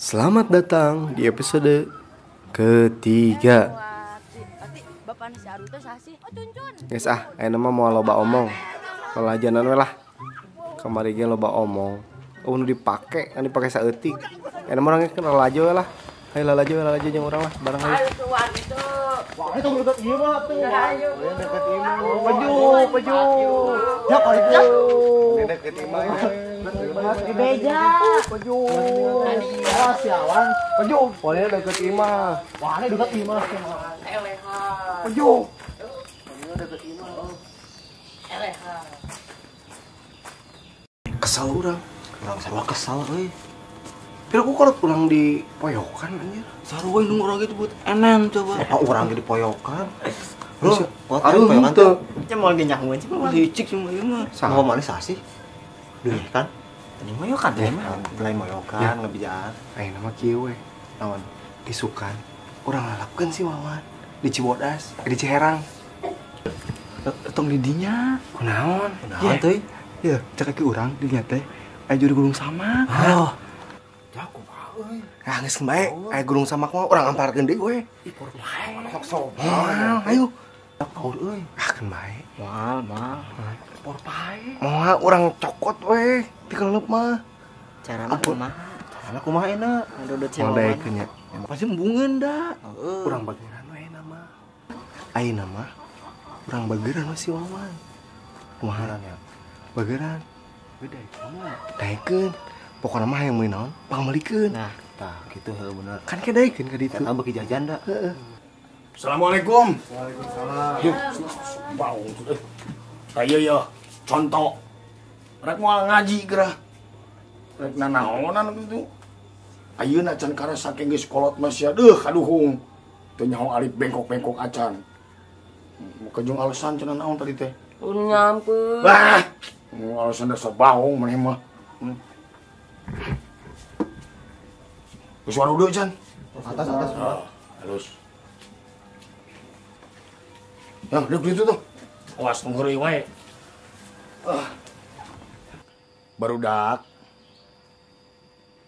Selamat datang di episode ketiga. Guys ayo nama mau loba omong. Lalajanan we lah. Kamari ge loba omong. Nu dipake, kan dipake saeutik. Nama orangnya kan lalajo we lah. Ayo lalajo jeung urang lah bareng aja. Wah, itu deket ieu mah tuh. Deket ieu. Peju. Ya kali ya. Deket ieu mah. Di beja. Peju. Ah, sialan. Peju. Boleh deket ieu mah. Wah, ini deket ieu mah. Eleha. Peju. Ini deket ieu mah. Eleha. Kesal urang sarua kesal euy. Kira aku kalau pulang di poyokan anjir. Sarua nu urang gitu buat enen coba. Urang di poyokan. Aduh teu. Nya moal dinyahueun sih mah. Licik sih mah. Mau manis asih. Deui kan. Tadi moyokan teh mah. Lain moyokan ngebijaan. Ayo nama kieu we. Naon? Disukan. Urang lalapkeun si Wawan di Cibodas, di Ciherang. Tong di dinya. Kunaon? Kunaon teh? Ya, cek ke urang di nya teh. Aya juru gulung sama. Oh. Ah, geus bae. Aya gulung sama mah urang amparkeun deui we. Ih, por bae. Sok. Ayo. Paur euy. Ah, kan bae. Mal. Por bae. Moal urang cokot we. Dikeleup mah. Carana kumaha? Carana kumaha enak. Dodot si Moal Wawan. daekeun nya. Pasti embungeun da. Urang bageuran we nama. Ayeuna mah urang bageuran we si Wawan. Kumaha nya? Bageuran. Beda daekeun. Pokona mah hayang meuli naon? Pangamelikeun. Nah, Tah, gitu heuh bener. Kan ke daekeun ka ditu. Eta beuki jajan da. Heeh. Assalamualaikum. Waalaikumsalam. Yuk, bau. Ayo ya, contoh. Rek moal ngaji gerah. Rek nanaonan gitu. Ayeuna can karena saking geus kolot mah sia kaduhung. Teu nyaho alif bengkok-bengkok acan. Kejung alasan cenah naon tadi teh? nyampeun. Bah, alasan dasar baung maneh mah. Geus warudeuk can. Atas. Halus. Ya, duduk itu tuh. Awas nungguin wae. Barudak.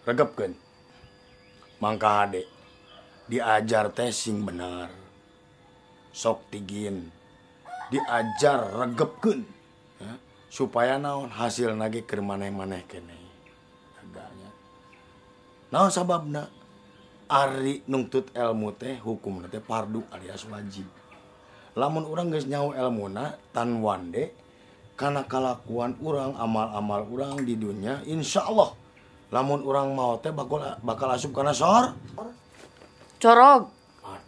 Regepkeun. Mangka hade. Diajar teh sing bener. Sok tigin. Diajar regepkeun. Ya, supaya naon hasil nage keur maneh-maneh keneh. Agaknya. Naon sababna? Ari nungtut ilmu teh hukumna teh fardu alias wajib. Lamun urang geus nyaho elmuna tan wande kana kalakuan urang amal-amal urang di dunia insyaallah lamun urang mau teh bakal asup kana sor. Corog.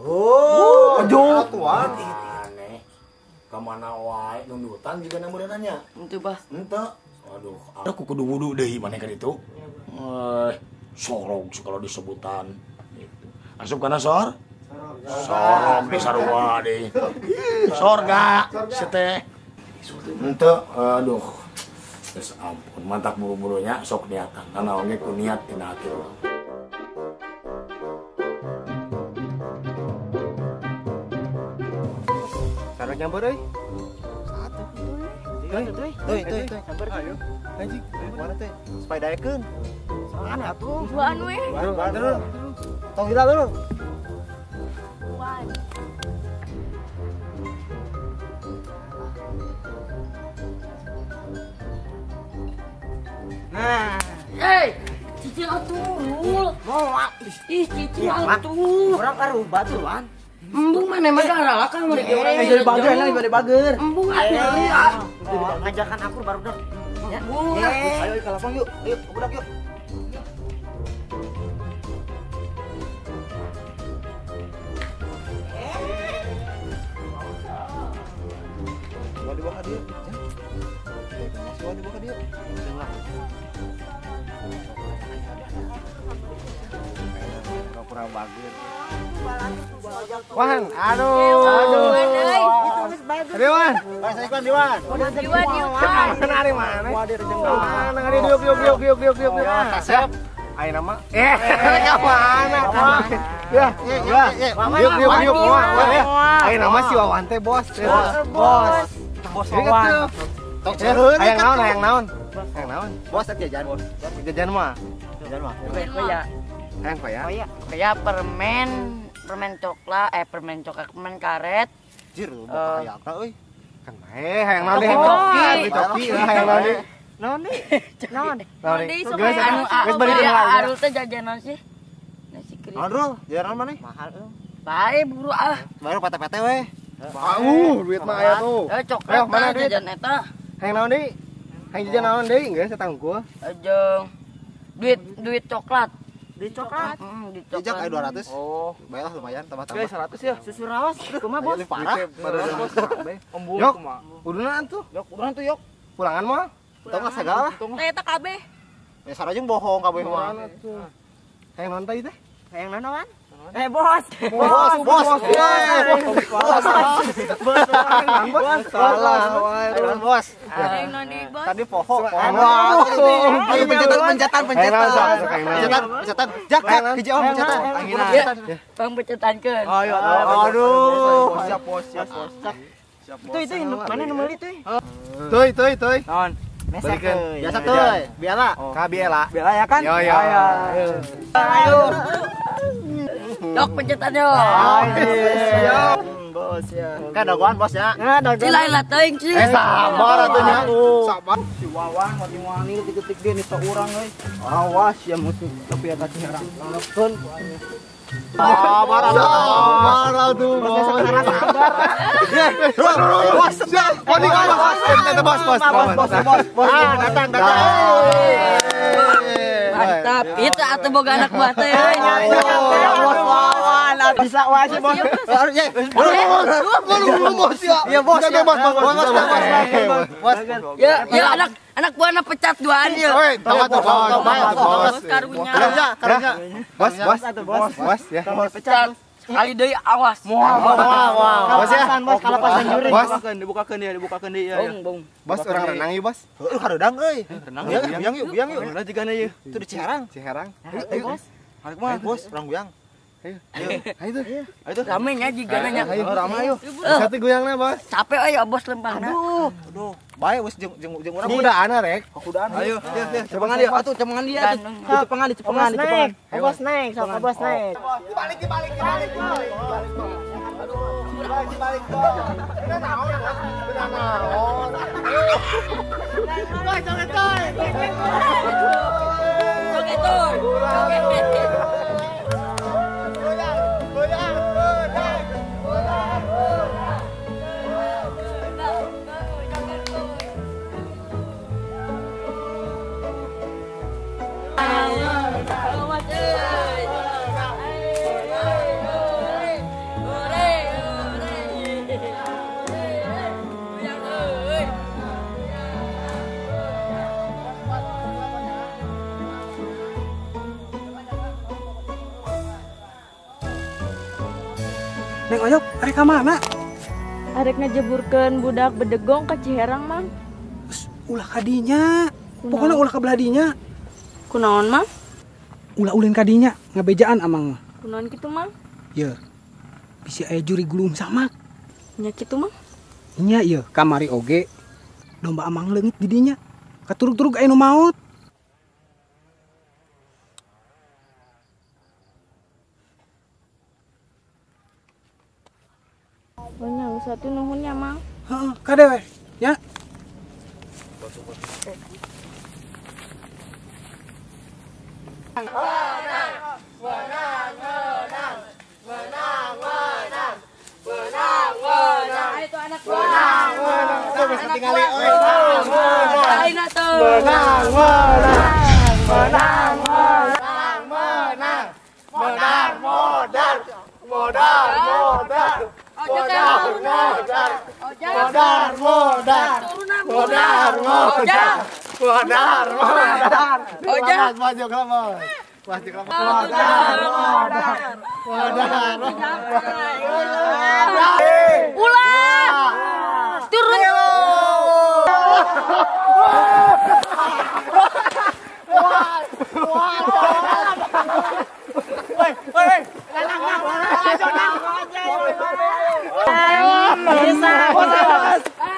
Oh, Aduh, tuan. Aneh. Kamana wae nundutan juga namureunanya. Henteu bah. Henteu. Aduh, aku kudu wudu deui maneh ka ditu. Sorog kalau disebutan. Asup kana sor? Sorog di sarua deh. Sorga, seteh. Henteu, aduh. Geus ampun, mantap buru-burunya sok niatan. Karena oge ku niat tina hati urang. Sarua nyampeur euy. Teuy. Sabar ayo. Anjing, mana teh? Supaya daekeun. Soalna atuh. Duaan we. Dulu. Tong hila dulu. Nah, Cicil atuh. moal. Ih, cicil atuh. Urang karuba tuh, Wan. Embung mana mah galak kan mereka orang Jadi bager lah, jadi bager. Embung ada. Ngajarkan aku baru dah. Ya. Ayo ke lapang yuk. Ayo, budak yuk. Gua dibawa dia. Gua dibawa dia. Pura bager. Wan, aduh. Dewan. Bahasa iklan Dewan. Diwan. Mana ari mana? Wadir jeung Mana ari diuk. Siap. Ayo nama. Ka mana? Ya. Diuk. Ayo nama si Wawan teh bos. Bos. Bos Ini Wawan. kecil. Tok Hayang naon? Bos tak jajan. Jajan mah. Jajan mah. Gue ya Hayang paya. Kayak permen coklat, permen karet. Jir, bakal aya eta euy. Kan bae hayang naon deh. Coki. Hayang naon deh. Naon deh? Geus bari tengah. Arul teh jajanan sih. Nasi kering. Aduh, jaran mana? Mahal euy. Bae buru ah. Baru pete-pete we. Duit mah aya tuh. Coklat mana duit? jajan eta. Hayang naon deui? Hayang jajan naon deui? Geus satangku. Ajeng. Duit coklat. Di coklat. Duit Jejak aya coklat. 200. Oh, baiklah lumayan tambah-tambah. 100 ya. Susu rawas. Kumaha bos? Parah. Yok, udunan tuh. Yok, udah tuh yok. Pulangan mah. Tong lah segala. Eta kabeh. Ya sarajeng bohong kabeh mah. Hayang naon teh? Hayang naon? Bos. Bos. Salah. Bos. Aing non di bos. Tadi poho. Ayo pencetan. Jak, hiji om pencetan. Bang becetankeun. Aduh. Siap. Itu mana nu meuli tuh? Tuy. Naon? Balikan. Biasa tuh. Biala. Ka biela. Biala ya kan? Yo. Ayo. Dok pencetan yo. Bos ya. Kan dagoan bos ya. Cilailah teuing sih. Sabar atuh nya. Sabar. Si Wawan wani diketik dia nita urang euy. Awas ya musuh tapi eta ciharang. Langsung. Sabar atuh bos. Bos. Datang. Mantap. Itu atuh boga anak buah teh. Bos Wawan bisa wae sih bos. Bos ya. Iya bos. Bos. Ya anak buahna pecat duaan ya. Oi, tawa tuh bos. Karunya. Karunya. Bos ya. Pecat. Kali deui awas. Bos ya. Bos kalau pas juri. Dibukakeun dia. Bong. Bos orang renang yuk bos. Heuh kadang euy. Renang yuk. Ulah jigana ieu. Itu di Ciherang. Ayo bos. Harek mah bos, orang guyang. Ayo. Rame nya jigana nya. Ayo ramai yuk. Satu goyangna bos. Capek euy bos lempangna. Aduh. Bae wis jeung urang. Kudaan rek. Kudaan. Ayo. Cepengan dia. Atuh cepengan dia. Cepengan. Bos naik, sok bos naik. Neng Oyok, arek ka mana? Arek ngejeburkeun budak bedegong ke Ciherang, Mang. Ulah kadinya. Pokoknya ulah kabeladinya. Kunaon, Mang? Ulah ulin kadinya. Ngabejaan amang. Kunaon kitu, Mang? Ya. Bisi aya juri gulung samak. Nya kitu, Mang. Nya ieu kamari oge. Domba amang leungit di dinya. Katurug-turug aya nu maot. Banyak satu nuhunnya, Mang. Heeh, kade we. Ya.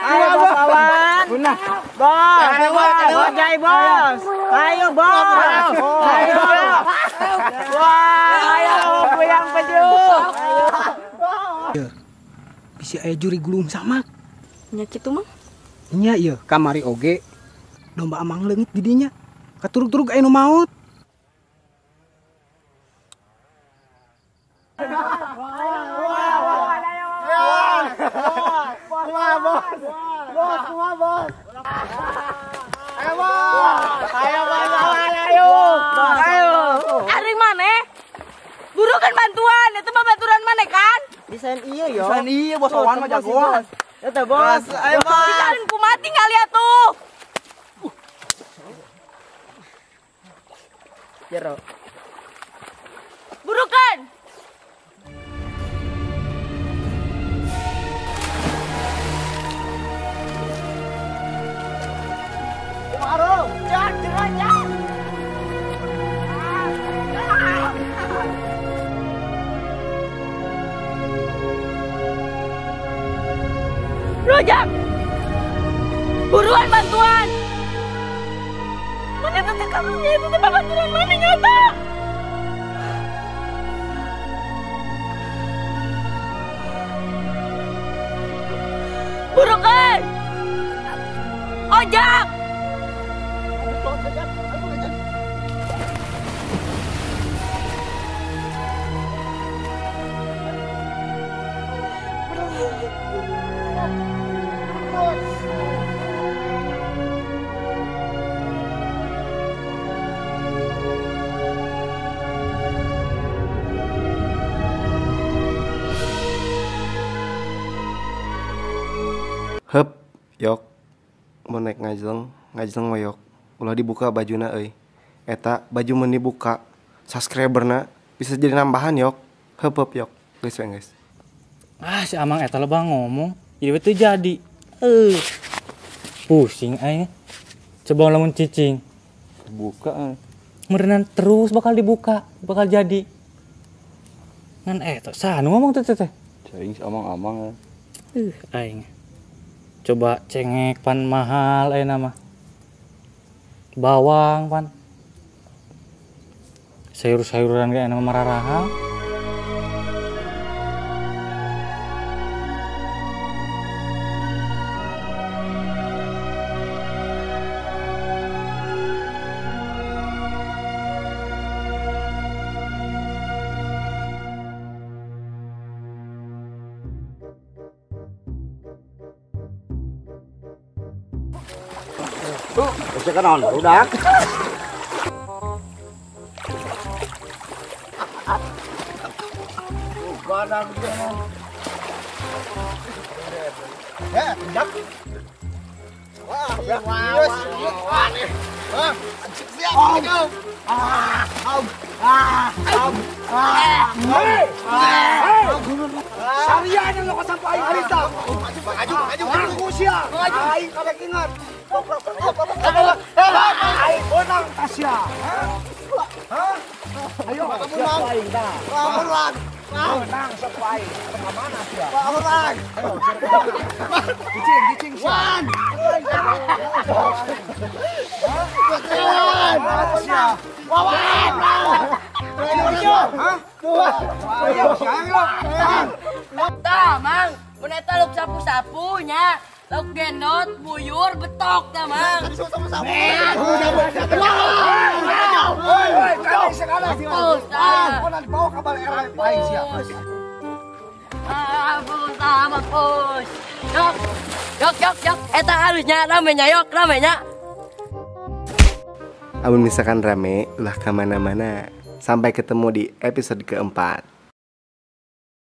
Ayo bos lawan. Bos. Bos. Ayo, Bos. Ayo. Wah, ayo goyang peju. Bisa aya juri gulung samak. Nya kitu mah. Nya ieu kamari oge domba amang leungit di dinya. Katurug-turug aya nu maot. Aring maneh. Burukan bantuan, itu mah bantuan maneh kan? Desain iya yo. Desain iya, Bos Wawan mah jagoan. Eta Bos. Ayo Bos. Dicariin ku mati kali atuh. Jero. Burukan. Rojak! Buruan bantuan! Mana itu kamunya itu tempat bantuan mana nyata? Burukan! Ojak! Hep, yok. Mau naik ngajleng mah yok. Ulah dibuka bajuna euy. Eta baju mun dibuka, subscriberna bisa jadi nambahan yok. Hep yok. Guys. Ah, si Amang eta lebah ngomong, ieu teh jadi. Pusing aing. Coba lamun cicing. Buka. Merenan terus bakal dibuka, bakal jadi. Ngan eta sanu ngomong teh teh. Cing amang-amang. Aing. Coba cengek pan mahal ayeuna mah. Bawang pan. Sayur-sayuran kayak nama mararahang. Bisa kan on udah. Sarian yang lo sampai Arista. Maju. Usia. Aing kadek ingat. Aing benang Tasya. Ayo, siapa aing dah? Lawan. Benang siapa aing? Ke mana sia? Lawan. Cicing wan. Wawan. Tah, Mang. Mun eta luk sapu-sapunya, luk gendot, buyur, betok tah, Mang. Bagus. Yok. Eta halusnya ramenya yok, ramenya. Amun misalkan rame, ulah kemana-mana. Sampai ketemu di episode keempat.